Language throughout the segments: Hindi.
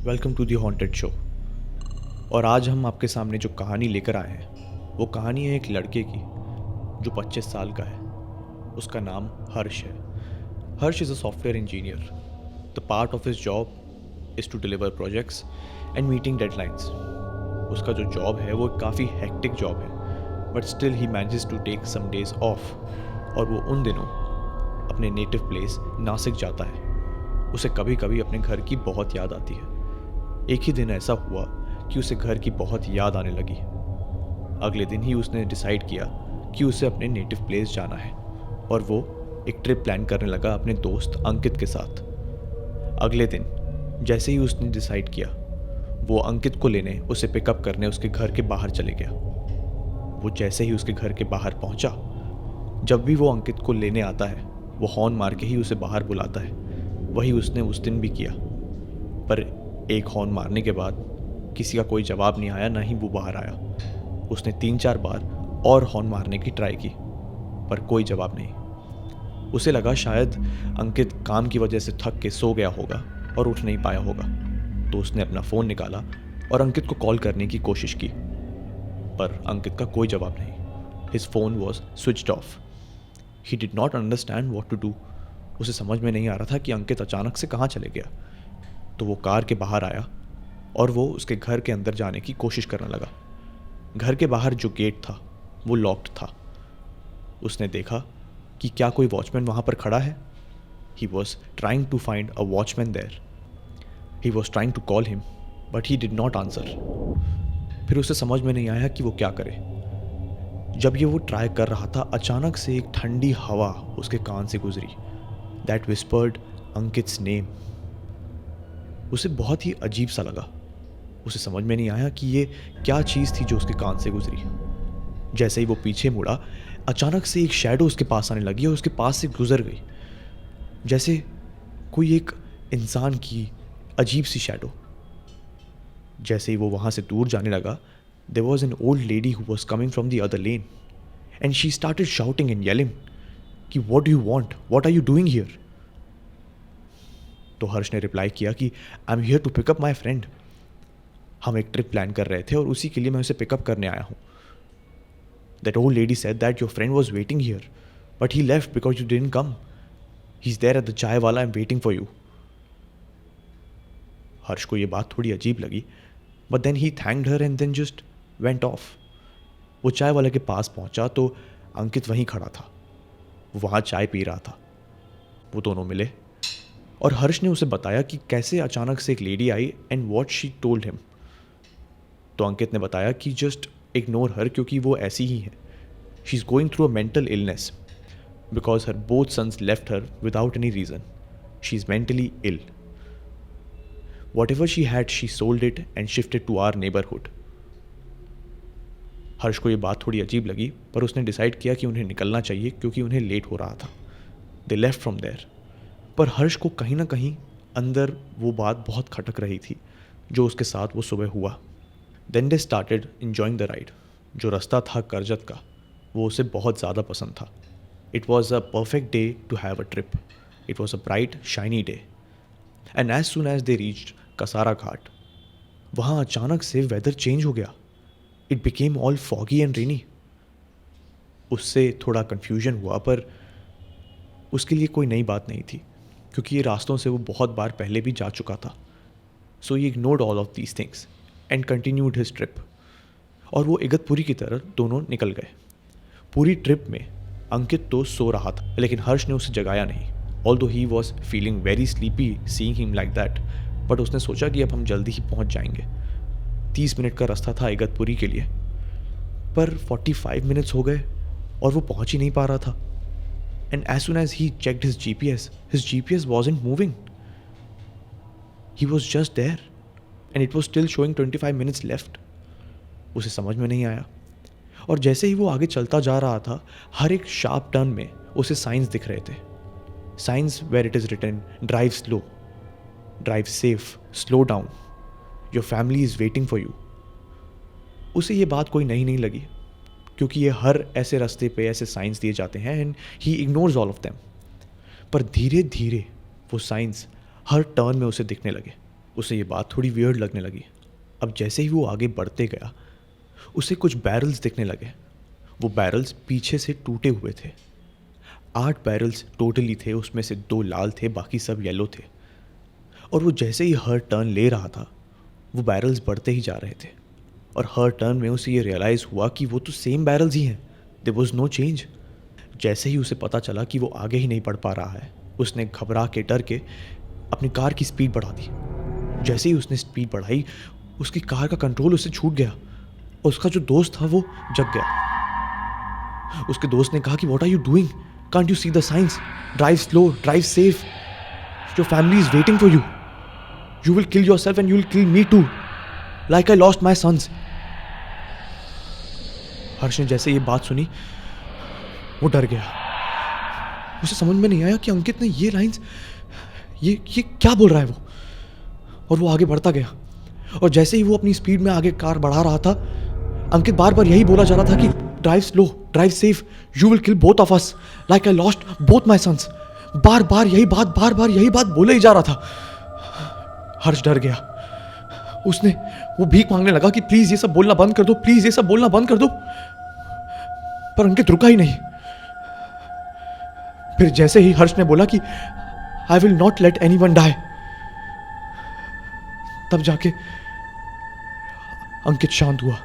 Welcome to the haunted show. और आज हम आपके सामने जो कहानी लेकर आए हैं वो कहानी है एक लड़के की जो 25 साल का है। उसका नाम हर्ष है। Harsh is a software engineer. The part of his job is to deliver projects and meeting deadlines. उसका जो जॉब है वो काफ़ी हेक्टिक जॉब है, but still he manages to take some days off. और वो उन दिनों अपने नेटिव प्लेस नासिक जाता है। उसे कभी कभी अपने घर की बहुत याद आती है। एक ही दिन ऐसा हुआ कि उसे घर की बहुत याद आने लगी। अगले दिन ही उसने डिसाइड किया कि उसे अपने नेटिव प्लेस जाना है और वो एक ट्रिप प्लान करने लगा अपने दोस्त अंकित के साथ। अगले दिन जैसे ही उसने डिसाइड किया, वो अंकित को लेने उसे पिकअप करने उसके घर के बाहर चले गया। वो जैसे ही उसके घर के बाहर पहुंचा, जब भी वो अंकित को लेने आता है वो हॉर्न मार के ही उसे बाहर बुलाता है। वही उसने उस दिन भी किया, पर एक हॉर्न मारने के बाद किसी का कोई जवाब नहीं आया, ना ही वो बाहर आया। उसने 3-4 बार और हॉर्न मारने की ट्राई की, पर कोई जवाब नहीं। उसे लगा शायद अंकित काम की वजह से थक के सो गया होगा और उठ नहीं पाया होगा। तो उसने अपना फ़ोन निकाला और अंकित को कॉल करने की कोशिश की, पर अंकित का कोई जवाब नहीं। His phone was switched off. He did not understand what to do. उसे समझ में नहीं आ रहा था कि अंकित अचानक से कहाँ चले गया। तो वो कार के बाहर आया और वो उसके घर के अंदर जाने की कोशिश करने लगा। घर के बाहर जो गेट था वो लॉक्ड था। उसने देखा कि क्या कोई वॉचमैन वहाँ पर खड़ा है। He was trying to find a watchman there. He was trying to call him, but he did not answer. फिर उसे समझ में नहीं आया कि वो क्या करे। जब ये वो ट्राई कर रहा था, अचानक से एक ठंडी हवा उसके कान से गुजरी। That whispered Ankit's name. उसे बहुत ही अजीब सा लगा। उसे समझ में नहीं आया कि ये क्या चीज़ थी जो उसके कान से गुजरी। जैसे ही वो पीछे मुड़ा, अचानक से एक शैडो उसके पास आने लगी और उसके पास से गुजर गई, जैसे कोई एक इंसान की अजीब सी शैडो। जैसे ही वो वहाँ से दूर जाने लगा, there was an old lady who was coming from the other lane and she started shouting and yelling कि what do you want, what are you doing here. तो हर्ष ने रिप्लाई किया कि I am here to pick up my friend. हम एक ट्रिप प्लान कर रहे थे और उसी के लिए मैं उसे पिकअप करने आया हूँ। That old lady said that your friend was waiting here but he left because you didn't come. He is there at the chai wala, I am waiting for you. Harsh को ये बात थोड़ी अजीब लगी, but then he thanked her and then just went off. वो चाय वाले के पास पहुंचा तो अंकित वहीं खड़ा था। वो वहाँ चाय पी रहा था। वो दोनों मिले और हर्ष ने उसे बताया कि कैसे अचानक से एक lady I and what she told him. तो अंकित ने बताया कि जस्ट इग्नोर हर, क्योंकि वो ऐसी ही है। She is going through a mental illness because her both sons left her without any reason. She is mentally ill. Whatever she had she sold it and shifted to our neighbourhood. Harsh को ये बात थोड़ी अजीब लगी, पर उसने डिसाइड किया कि उन्हें निकलना चाहिए क्योंकि उन्हें लेट हो रहा था। They left from there. पर हर्ष को कहीं ना कहीं अंदर वो बात बहुत खटक रही थी जो उसके साथ वो सुबह हुआ। Then they started enjoying the ride. जो रास्ता था करजत का, वो उसे बहुत ज़्यादा पसंद था। It was a perfect day to have a trip. It was a bright shiny day and as soon as they reached Kasara Ghat, वहाँ अचानक से वेदर चेंज हो गया। It became all foggy and rainy. उससे थोड़ा कन्फ्यूजन हुआ, पर उसके लिए कोई नई बात नहीं थी क्योंकि ये रास्तों से वो बहुत बार पहले भी जा चुका था। So he ignored all of these things and continued his trip. और वो इगतपुरी की तरफ दोनों निकल गए। पूरी ट्रिप में अंकित तो सो रहा था, लेकिन हर्ष ने उसे जगाया नहीं। Although he was feeling very sleepy seeing him like that, but उसने सोचा कि अब हम जल्दी ही पहुंच जाएंगे। 30 मिनट का रास्ता था इगतपुरी के लिए, पर 45 मिनट्स हो गए और वो पहुंच ही नहीं पा रहा था। And as soon as he checked his GPS wasn't moving. He was just there and it was still showing 25 minutes left. उसे समझ में नहीं आया। और जैसे ही वो आगे चलता जा रहा था, हर एक शार्प टर्न में उसे साइंस दिख रहे थे। Signs where it is written drive slow, drive safe, slow down, your family is waiting for you. उसे ये बात कोई नई नहीं लगी क्योंकि ये हर ऐसे रास्ते पे ऐसे साइंस दिए जाते हैं and he ignores all of them. पर धीरे धीरे वो साइंस हर टर्न में उसे दिखने लगे। उसे ये बात थोड़ी वियर्ड लगने लगी। अब जैसे ही वो आगे बढ़ते गया उसे कुछ बैरल्स दिखने लगे। वो बैरल्स पीछे से टूटे हुए थे। 8 बैरल्स टोटली थे, उसमें से 2 लाल थे, बाकी सब येलो थे। और वो जैसे ही हर टर्न ले रहा था वो बैरल्स बढ़ते ही जा रहे थे। और हर टर्न में उसे ये रियलाइज़ हुआ कि वो तो सेम बैरल्स ही हैं, देयर वाज नो चेंज। जैसे ही उसे पता चला कि वो आगे ही नहीं बढ़ पा रहा है, उसने घबरा के डर के अपनी कार की स्पीड बढ़ा दी। जैसे ही उसने स्पीड बढ़ाई उसकी कार का कंट्रोल उससे छूट गया और उसका जो दोस्त था वो जग गया। उसके दोस्त ने कहा कि what are you doing, can't you see the signs, drive slow, drive safe, your family is waiting for you, you will kill yourself and you will kill me too, like I lost my sons. Harsh ने जैसे ये बात सुनी वो डर गया। उसे समझ में नहीं आया कि अंकित ने ये लाइंस ये क्या बोल रहा है वो। और वो आगे बढ़ता गया और जैसे ही वो अपनी स्पीड में आगे कार बढ़ा रहा था अंकित बार बार यही बोला जा रहा था कि drive slow, drive safe, you will kill both of us, like I lost both my sons. बार बार यही बात बोले ही जा रहा था। हर्ष डर गया। उसने वो भीख मांगने लगा कि प्लीज ये सब बोलना बंद कर दो, प्लीज ये सब बोलना बंद कर दो। पर अंकित रुका ही नहीं। फिर जैसे ही हर्ष ने बोला कि I will not let anyone die, तब जाके अंकित शांत हुआ।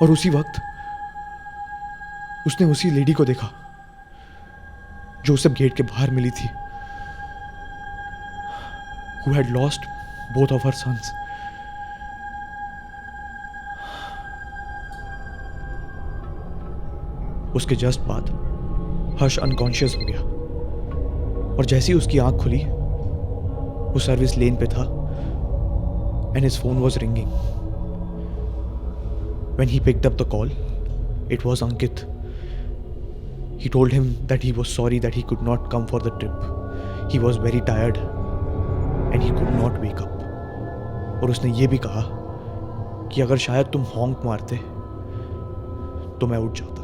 और उसी वक्त उसने उसी लेडी को देखा जो उसे गेट के बाहर मिली थी, who had lost both of her sons. उसके जस्ट बाद हर्ष अनकॉन्शियस हो गया और जैसे ही उसकी आंख खुली वो सर्विस लेन पे था and his phone was ringing. When he picked up the call, it was Ankit. He told him that he was sorry that he could not come for the trip. He was very tired and he could not wake up. और उसने ये भी कहा कि अगर शायद तुम हॉन्क मारते तो मैं उठ जाता।